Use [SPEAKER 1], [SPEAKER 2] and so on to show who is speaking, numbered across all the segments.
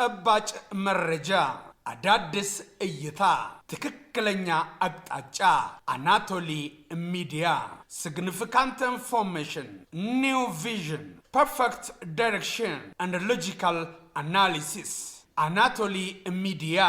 [SPEAKER 1] ተጨባጭ መረጃ አዳዲስ እይታ ትክክለኛ አቅጣጫ አናቶሊ ሚዲያ significant information new vision perfect direction and logical analysis Anatoly Media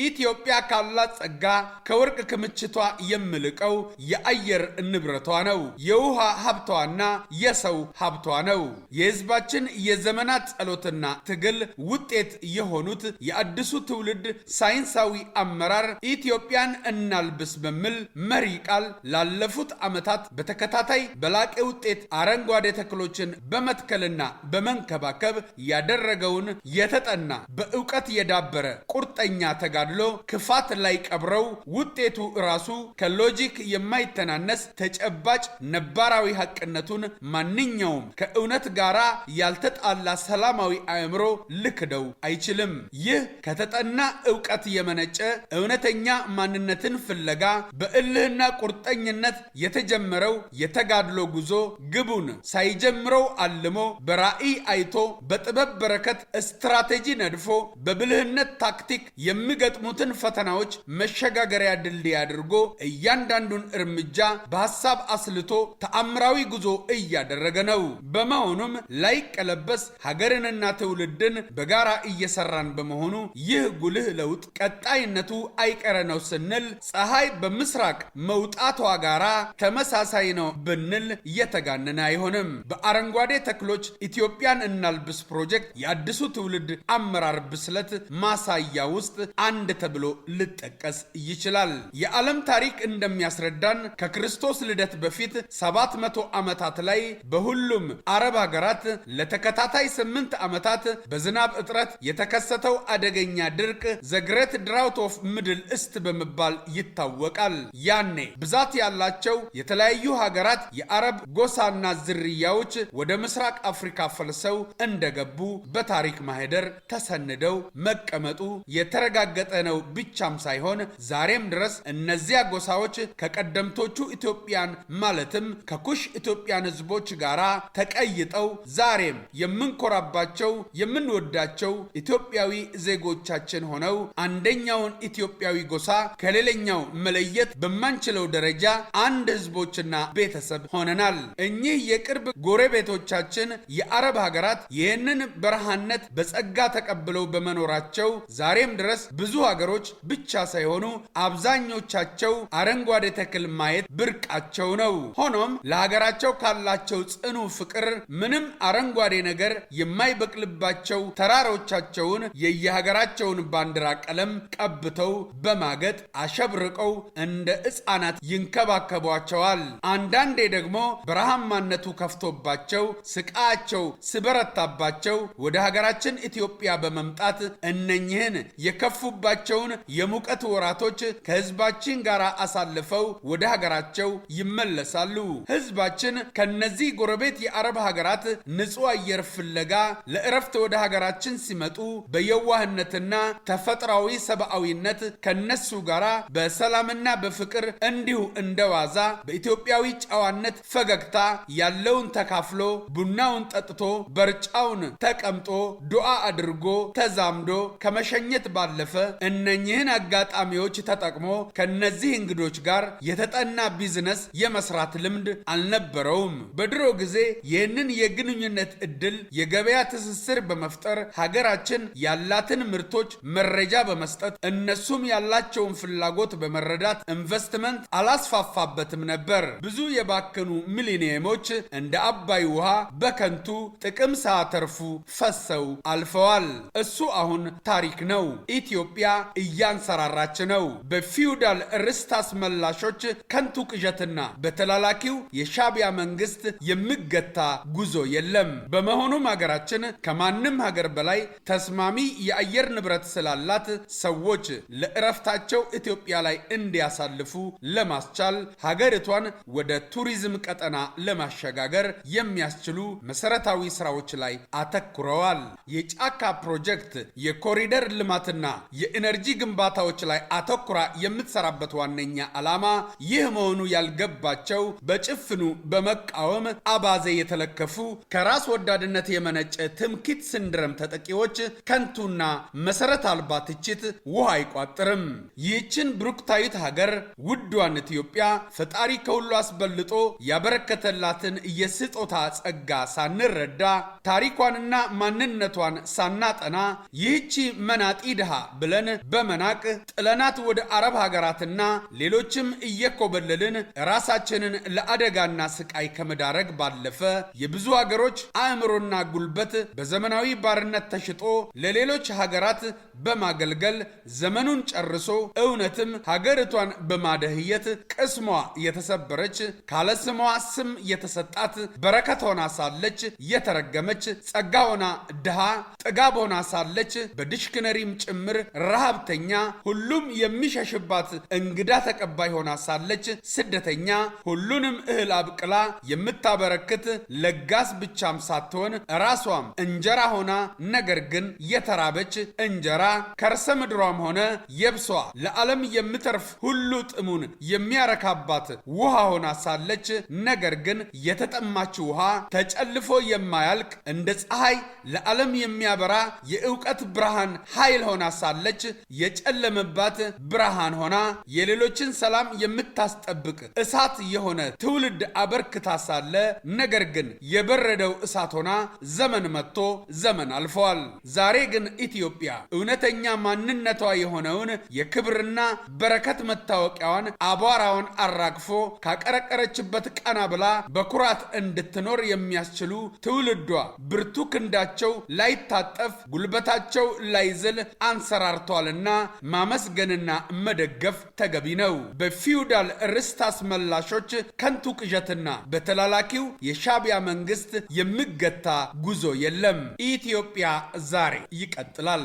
[SPEAKER 1] ኢትዮጵያ ካላት ጸጋ ከወርቅ ክምችቷ የምልቀው የአየር ንብረቷ ነው። የውሃ ሀብቷና የሰው ሀብቷ ነው። የህዝባችን የዘመናት ጸሎትና ትግል ውጤት የሆኑት የአዲሱ ትውልድ ሳይንሳዊ አመራር ኢትዮጵያን እናልብስ በሚል መሪ ቃል ላለፉት ዓመታት በተከታታይ በላቀ ውጤት አረንጓዴ ተክሎችን በመትከልና በመንከባከብ ያደረገውን የተጠና በእውቀት የዳበረ ቁርጠኛ ተጋድሎ ክፋት ላይ ቀብረው ውጤቱ ራሱ ከሎጂክ የማይተናነስ ተጨባጭ ነባራዊ ሐቅነቱን ማንኛውም ከእውነት ጋራ ያልተጣላ ሰላማዊ አእምሮ ልክደው አይችልም። ይህ ከተጠና ዕውቀት የመነጨ እውነተኛ ማንነትን ፍለጋ በእልህና ቁርጠኝነት የተጀመረው የተጋድሎ ጉዞ ግቡን ሳይጀምረው አልሞ በራዕይ አይቶ በጥበብ በረከት ስትራቴጂ ነድፎ በብልህነት ታክቲክ የሚገጥሙትን ፈተናዎች መሸጋገሪያ ድልድይ አድርጎ እያንዳንዱን እርምጃ በሐሳብ አስልቶ ተአምራዊ ጉዞ እያደረገ ነው። በመሆኑም ላይቀለበስ ሀገርንና ትውልድን በጋራ እየሰራን በመሆኑ ይህ ጉልህ ለውጥ ቀጣይነቱ አይቀረ ነው ስንል ፀሐይ በምስራቅ መውጣቷ ጋራ ተመሳሳይ ነው ብንል እየተጋነነ አይሆንም። በአረንጓዴ ተክሎች ኢትዮጵያን እናልብስ ፕሮጀክት የአዲሱ ትውልድ አመራር ብስለት ማሳያ ውስጥ አንድ ተብሎ ልጠቀስ ይችላል። የዓለም ታሪክ እንደሚያስረዳን ከክርስቶስ ልደት በፊት 700 ዓመታት ላይ በሁሉም አረብ ሀገራት ለተከታታይ 8 ዓመታት በዝናብ እጥረት የተከሰተው አደገኛ ድርቅ ዘግሬት ድራውት ኦፍ ሚድል ኢስት በመባል ይታወቃል። ያኔ ብዛት ያላቸው የተለያዩ ሀገራት የአረብ ጎሳና ዝርያዎች ወደ ምስራቅ አፍሪካ ፈልሰው እንደገቡ በታሪክ ማህደር ተሰንደው መቀመጡ የተረጋገጠ ነው ብቻም ሳይሆን ዛሬም ድረስ እነዚያ ጎሳዎች ከቀደምቶቹ ኢትዮጵያን ማለትም ከኩሽ ኢትዮጵያን ህዝቦች ጋራ ተቀይጠው ዛሬም የምንኮራባቸው የምንወዳቸው ኢትዮጵያዊ ዜጎቻችን ሆነው አንደኛውን ኢትዮጵያዊ ጎሳ ከሌላኛው መለየት በማንችለው ደረጃ አንድ ህዝቦችና ቤተሰብ ሆነናል። እኚህ የቅርብ ጎረቤቶቻችን የአረብ ሀገራት ይህንን በረሃነት በጸጋ ተቀብለው በመኖራቸው ዛሬም ድረስ ብዙ ሀገሮች ብቻ ሳይሆኑ አብዛኞቻቸው አረንጓዴ ተክል ማየት ብርቃቸው ነው። ሆኖም ለሀገራቸው ካላቸው ጽኑ ፍቅር ምንም አረንጓዴ ነገር የማይበቅልባቸው ተራሮቻቸውን የየሀገራቸውን ባንዲራ ቀለም ቀብተው በማገጥ አሸብርቀው እንደ ሕፃናት ይንከባከቧቸዋል። አንዳንዴ ደግሞ በረሃማነቱ ከፍቶባቸው ስቃያቸው ስበረታባቸው ወደ ሀገራችን ኢትዮጵያ በመምጣት እነኝህን የከፉባቸውን የሙቀት ወራቶች ከህዝባችን ጋር አሳልፈው ወደ ሀገራቸው ይመለሳሉ። ህዝባችን ከነዚህ ጎረቤት የአረብ ሀገራት ንጹህ አየር ፍለጋ ለእረፍት ወደ ሀገራችን ሲመጡ በየዋህነትና ተፈጥሯዊ ሰብአዊነት ከነሱ ጋር በሰላምና በፍቅር እንዲሁ እንደዋዛ በኢትዮጵያዊ ጨዋነት ፈገግታ ያለውን ተካፍሎ ቡናውን ጠጥቶ በርጫውን ተቀምጦ ዱዓ አድርጎ ተዛምዶ ከመሸኘት ባለፈ እነኚህን አጋጣሚዎች ተጠቅሞ ከነዚህ እንግዶች ጋር የተጠና ቢዝነስ የመስራት ልምድ አልነበረውም። በድሮ ጊዜ ይህንን የግንኙነት እድል የገበያ ትስስር በመፍጠር ሀገራችን ያላትን ምርቶች መረጃ በመስጠት እነሱም ያላቸውን ፍላጎት በመረዳት ኢንቨስትመንት አላስፋፋበትም ነበር። ብዙ የባከኑ ሚሊኒየሞች እንደ አባይ ውሃ በከንቱ ጥቅም ሳያተርፉ ፈሰው አልፈዋል። እሱ አሁን ታሪክ ነው። ኢትዮጵያ እያንስ እያንሰራራች ነው። በፊውዳል ርስት አስመላሾች ከንቱ ቅዠትና በተላላኪው የሻዕቢያ መንግስት የሚገታ ጉዞ የለም። በመሆኑም ሀገራችን ከማንም ሀገር በላይ ተስማሚ የአየር ንብረት ስላላት ሰዎች ለእረፍታቸው ኢትዮጵያ ላይ እንዲያሳልፉ ለማስቻል ሀገሪቷን ወደ ቱሪዝም ቀጠና ለማሸጋገር የሚያስችሉ መሰረታዊ ስራዎች ላይ አተኩረዋል። የጫካ ፕሮጀክት የኮሪደር ልማትና የኢነርጂ ግንባታዎች ላይ አተኩራ የምትሰራበት ዋነኛ ዓላማ ይህ መሆኑ ያልገባቸው በጭፍኑ በመቃወም አባዜ የተለከፉ ከራስ ወዳድነት የመነጨ ትምክህት ሲንድረም ተጠቂዎች ከንቱና መሰረት አልባ ትችት ውሃ አይቋጥርም። ይህችን ብሩክታዊት ሀገር ውዷን ኢትዮጵያ ፈጣሪ ከሁሉ አስበልጦ ያበረከተላትን የስጦታ ጸጋ ሳንረዳ ታሪኳንና ማንነቷን ሳናጠና ይህቺ መናጢ ድሃ ብለን በመናቅ ጥለናት ወደ አረብ ሀገራትና ሌሎችም እየኮበለልን ራሳችንን ለአደጋና ስቃይ ከመዳረግ ባለፈ የብዙ ሀገሮች አእምሮና ጉልበት በዘመናዊ ባርነት ተሽጦ ለሌሎች ሀገራት በማገልገል ዘመኑን ጨርሶ እውነትም ሀገሪቷን በማደህየት ቅስሟ የተሰበረች ካለ ስሟ ስም የተሰጣት በረከት ሆና ሳለች የተረገመች ጸጋ ሆና ድሃ ጥጋብ ሆና ሳለች በዲክሽነሪም ጭምር ረሃብተኛ ሁሉም የሚሸሽባት እንግዳ ተቀባይ ሆና ሳለች ስደተኛ ሁሉንም እህል አብቅላ የምታበረክት ለጋስ ብቻም ሳትሆን ራሷም እንጀራ ሆና ነገር ግን የተራበች እንጀራ ከርሰ ምድሯም ሆነ የብሷ ለዓለም የምተርፍ ሁሉ ጥሙን የሚያረካባት ውሃ ሆና ሳለች ነገር ግን የተጠማች ውሃ ተጨልፎ የማያልቅ እንደ ፀሐይ ለዓለም የሚያበራ የእውቀት ብርሃን ኃይል ሆና ሳለች የጨለመባት ብርሃን ሆና የሌሎችን ሰላም የምታስጠብቅ እሳት የሆነ ትውልድ አበርክታ ሳለ ነገር ግን የበረደው እሳት ሆና ዘመን መጥቶ ዘመን አልፏል። ዛሬ ግን ኢትዮጵያ እውነተኛ ማንነቷ የሆነውን የክብርና በረከት መታወቂያዋን አቧራውን አራግፎ ካቀረቀረችበት ቀና ብላ በኩራት እንድትኖር የሚያስችሉ ትውልዷ ብርቱ ክንዳቸው ላይታጠፍ ጉልበታቸው ላይዝል አንሰራርቷልና ማመስገንና መደገፍ ተገቢ ነው። በፊውዳል ርስት አስመላሾች ከንቱ ቅዠትና በተላላኪው የሻዕቢያ መንግስት የሚገታ ጉዞ የለም። ኢትዮጵያ ዛሬ ይቀጥላል።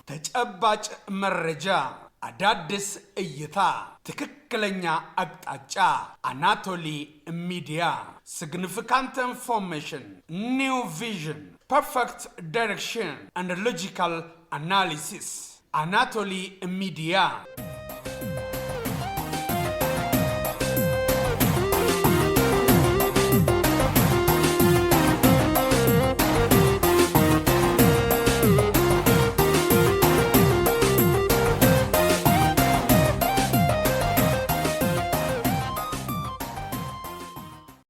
[SPEAKER 1] ተጨባጭ መረጃ፣ አዳዲስ እይታ፣ ትክክለኛ አቅጣጫ። አናቶሊ ሚዲያ። ሲግኒፊካንት ኢንፎርሜሽን፣ ኒው ቪዥን፣ ፐርፌክት ዳይሬክሽን and logical analysis. አናቶሊ ሚዲያ